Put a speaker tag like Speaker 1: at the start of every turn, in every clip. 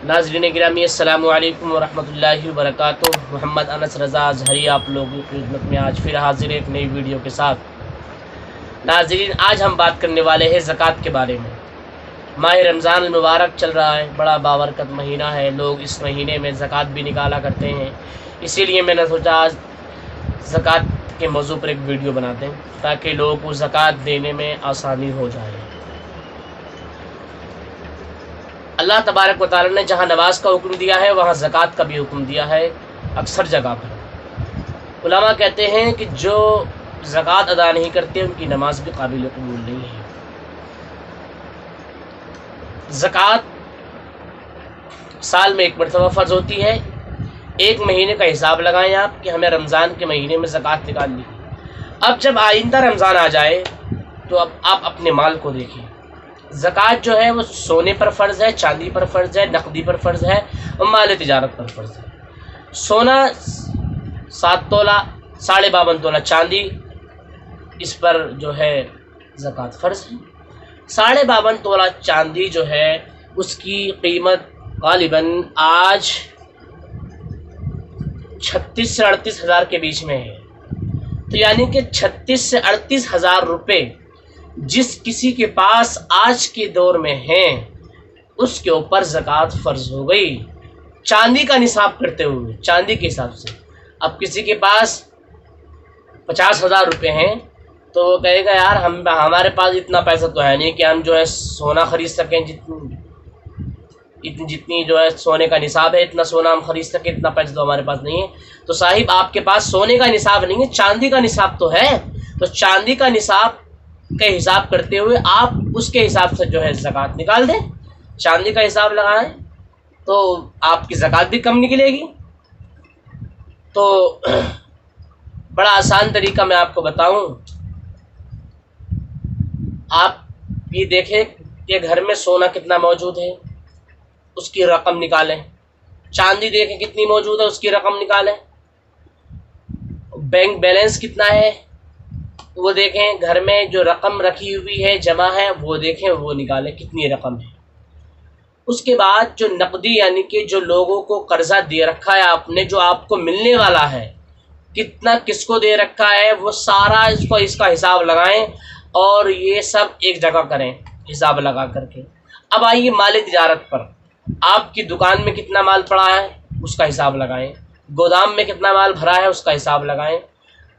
Speaker 1: नाज़रीन गिरामी अस्सलामु अलैकुम वरहमतुल्लाहि वबरकातुहू। मोहम्मद अनस रज़ा अज़हरी आप लोगों की खिदमत में आज फिर हाजिर एक नई वीडियो के साथ। नाज़रीन, आज हम बात करने वाले हैं ज़कात के बारे में। माह रमज़ान मुबारक चल रहा है, बड़ा बाबरकत महीना है। लोग इस महीने में ज़कात भी निकाला करते हैं, इसीलिए मैंने सोचा आज ज़कात के मौजू पर एक वीडियो बनाते हैं ताकि लोगों को ज़कात देने में आसानी हो जाए। अल्लाह तबारक व तआला ने जहाँ नमाज का हुक्म दिया है वहाँ ज़कात का भी हुक्म दिया है अक्सर जगह पर। उलमा कहते हैं कि जो ज़कात अदा नहीं करते उनकी नमाज भी काबिल कबूल नहीं है। ज़कात साल में एक मरतबा फ़र्ज़ होती है। एक महीने का हिसाब लगाएं आप कि हमें रमज़ान के महीने में ज़कात निकालनी है। अब जब आइंदा रमज़ान आ जाए तो अब आप अपने माल को देखें। ज़कात जो है वो सोने पर फ़र्ज़ है, चांदी पर फ़र्ज़ है, नकदी पर फ़र्ज़ है और माल तिजारत पर फ़र्ज़ है। सोना 7 तोला, 52.5 तोला चांदी, इस पर जो है ज़कात फ़र्ज़ है। 52.5 तोला चांदी जो है उसकी कीमत गालिबन आज 36 से 38 हज़ार के बीच में है। तो यानी कि 36 से 38 हज़ार रुपये जिस किसी के पास आज के दौर में हैं उसके ऊपर ज़कात फ़र्ज़ हो गई चांदी का निसाब करते हुए, चांदी के हिसाब से। अब किसी के पास 50,000 रुपये हैं तो वो कहेगा यार हमारे पास इतना पैसा तो है नहीं कि हम जो है सोना ख़रीद सकें, जितनी जो है सोने का निसाब है इतना सोना हम ख़रीद सकें, इतना पैसा तो हमारे पास नहीं है। तो साहिब आपके पास सोने का निसाब नहीं है, चांदी का निसाब तो है। तो चांदी का निसाब के हिसाब करते हुए आप उसके हिसाब से जो है ज़कात निकाल दें। चांदी का हिसाब लगाएं तो आपकी ज़कात भी कम निकलेगी। तो बड़ा आसान तरीका मैं आपको बताऊं। आप ये देखें कि घर में सोना कितना मौजूद है, उसकी रकम निकालें। चांदी देखें कितनी मौजूद है, उसकी रकम निकालें। बैंक बैलेंस कितना है वो देखें। घर में जो रकम रखी हुई है, जमा है, वो देखें, वो निकालें कितनी रकम है। उसके बाद जो नकदी यानी कि जो लोगों को कर्जा दे रखा है आपने, जो आपको मिलने वाला है, कितना किसको दे रखा है, वो सारा इसका हिसाब लगाएं और ये सब एक जगह करें हिसाब लगा करके। अब आइए माल तिजारत पर। आपकी दुकान में कितना माल पड़ा है उसका हिसाब लगाएं, गोदाम में कितना माल भरा है उसका हिसाब लगाएं,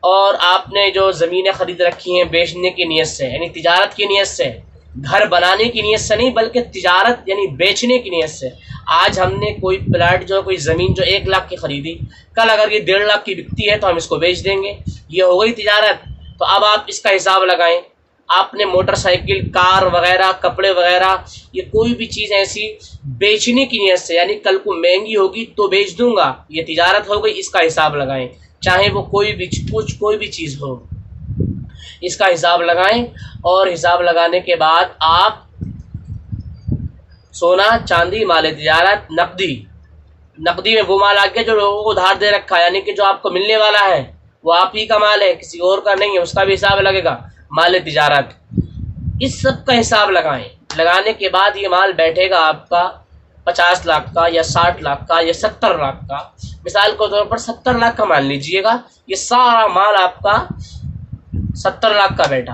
Speaker 1: और आपने जो ज़मीनें ख़रीद रखी हैं बेचने की नीयत से, यानी तिजारत की नीयत से, घर बनाने की नीयत से नहीं बल्कि तिजारत यानी बेचने की नीयत से। आज हमने कोई प्लाट जो कोई ज़मीन जो 1 लाख की ख़रीदी, कल अगर ये 1.5 लाख की बिकती है तो हम इसको बेच देंगे, ये हो गई तिजारत। तो अब आप इसका हिसाब लगाएं। आपने मोटरसाइकिल, कार वगैरह, कपड़े वगैरह, ये कोई भी चीज़ ऐसी बेचने की नीयत से, यानी कल को महंगी होगी तो बेच दूंगा, ये तिजारत हो गई, इसका हिसाब लगाएं। चाहे वो कोई भी चीज़ हो, इसका हिसाब लगाएं। और हिसाब लगाने के बाद आप सोना, चांदी, माल तिजारत, नकदी में वो माल आ गया जो लोगों को उधार दे रखा है, यानी कि जो आपको मिलने वाला है वो आप ही का माल है, किसी और का नहीं है, उसका भी हिसाब लगेगा। माल तिजारत, इस सब का हिसाब लगाएं। लगाने के बाद ये माल बैठेगा आपका 50 लाख का या 60 लाख का या 70 लाख का। मिसाल के तौर पर 70 लाख का मान लीजिएगा, ये सारा माल आपका 70 लाख का बैठा।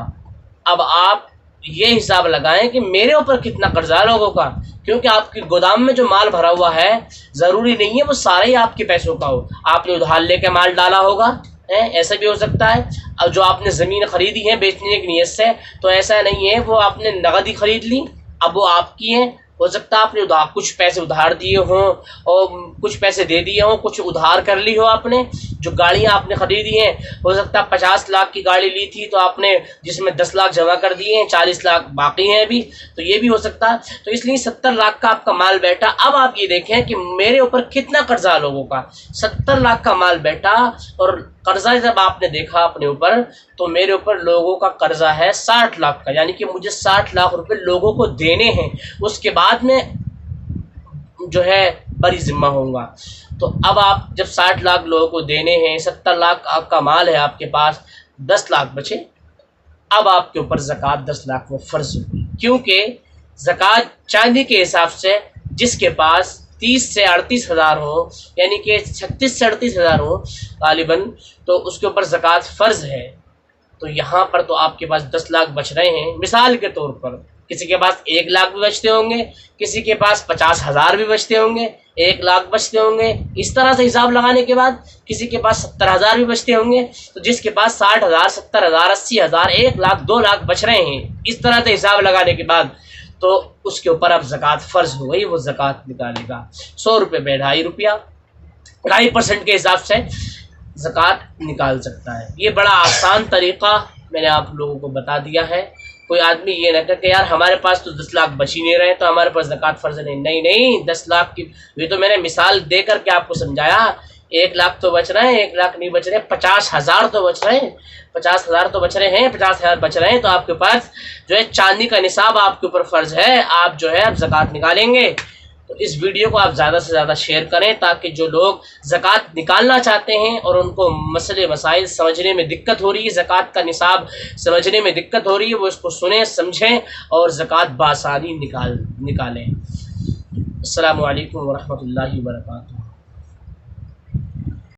Speaker 1: अब आप ये हिसाब लगाएं कि मेरे ऊपर कितना कर्जा है लोगों का, क्योंकि आपके गोदाम में जो माल भरा हुआ है ज़रूरी नहीं है वो सारे ही आपके पैसों का हो। आपने उधार लेके माल डाला होगा, ऐसा भी हो सकता है। अब जो आपने ज़मीन ख़रीदी है बेचने की नीयत से, तो ऐसा नहीं है वो आपने नगद ही ख़रीद ली, अब वो आपकी है। हो सकता है आपने कुछ पैसे उधार दिए हों और कुछ पैसे दे दिए हों, कुछ उधार कर ली हो आपने। जो गाड़ियाँ आपने ख़रीदी हैं, हो सकता है 50 लाख की गाड़ी ली थी तो आपने जिसमें 10 लाख जमा कर दिए हैं, 40 लाख बाकी हैं अभी, तो ये भी हो सकता है। तो इसलिए 70 लाख का आपका माल बैठा। अब आप ये देखें कि मेरे ऊपर कितना कर्जा है लोगों का। 70 लाख का माल बैठा और कर्जा जब आपने देखा अपने ऊपर, तो मेरे ऊपर लोगों का कर्जा है 60 लाख का, यानी कि मुझे 60 लाख रुपए लोगों को देने हैं। उसके बाद में जो है बरी जिम्मा होऊंगा। तो अब आप जब 60 लाख लोगों को देने हैं, 70 लाख आपका माल है आपके पास, 10 लाख बचे। अब आपके ऊपर ज़कात 10 लाख में फ़र्ज हुई, क्योंकि ज़कात चांदी के हिसाब से जिसके पास 30 से 38 हज़ार हो, यानी कि 36 से 38 हज़ार हो गालिबन, तो उसके ऊपर ज़कात फ़र्ज़ है। तो यहाँ पर तो आपके पास 10 लाख बच रहे हैं मिसाल के तौर पर। किसी के पास 1 लाख भी बचते होंगे, किसी के पास 50,000 भी बचते होंगे, 1 लाख बचते होंगे। इस तरह से हिसाब लगाने के बाद किसी के पास 70,000 भी बचते होंगे। तो जिसके पास 60,000, 70,000, 80,000, 1 लाख, 2 लाख बच रहे हैं, इस तरह से हिसाब लगाने के बाद तो उसके ऊपर अब ज़कात फ़र्ज़ हो गई, वो ज़कात निकालेगा। 100 रुपये पे 2.5 रुपया, 2.5% के हिसाब से ज़कात निकाल सकता है। ये बड़ा आसान तरीक़ा मैंने आप लोगों को बता दिया है। कोई आदमी ये ना कहे कि यार हमारे पास तो 10 लाख बच ही नहीं रहे तो हमारे पास ज़कात फ़र्ज़ नहीं। नहीं नहीं, 10 लाख की ये तो मैंने मिसाल दे करके आपको समझाया। 1 लाख तो बच रहे हैं, 1 लाख नहीं बच रहे, 50,000 तो बच रहे हैं, 50,000 तो बच रहे हैं, 50,000 बच रहे हैं। तो आपके पास जो है चांदी का निसाब आपके ऊपर फ़र्ज़ है, आप जो है अब ज़कात निकालेंगे। तो इस वीडियो को आप ज़्यादा से ज़्यादा शेयर करें ताकि जो लोग ज़कात निकालना चाहते हैं और उनको मसले मसाइल समझने में दिक्कत हो रही है, ज़कात का निसाब समझने में दिक्कत हो रही है, वो इसको सुनें, समझें और ज़कात बासानी निकालें। अस्सलामु अलैकुम व रहमतुल्लाहि व बरकातुहू।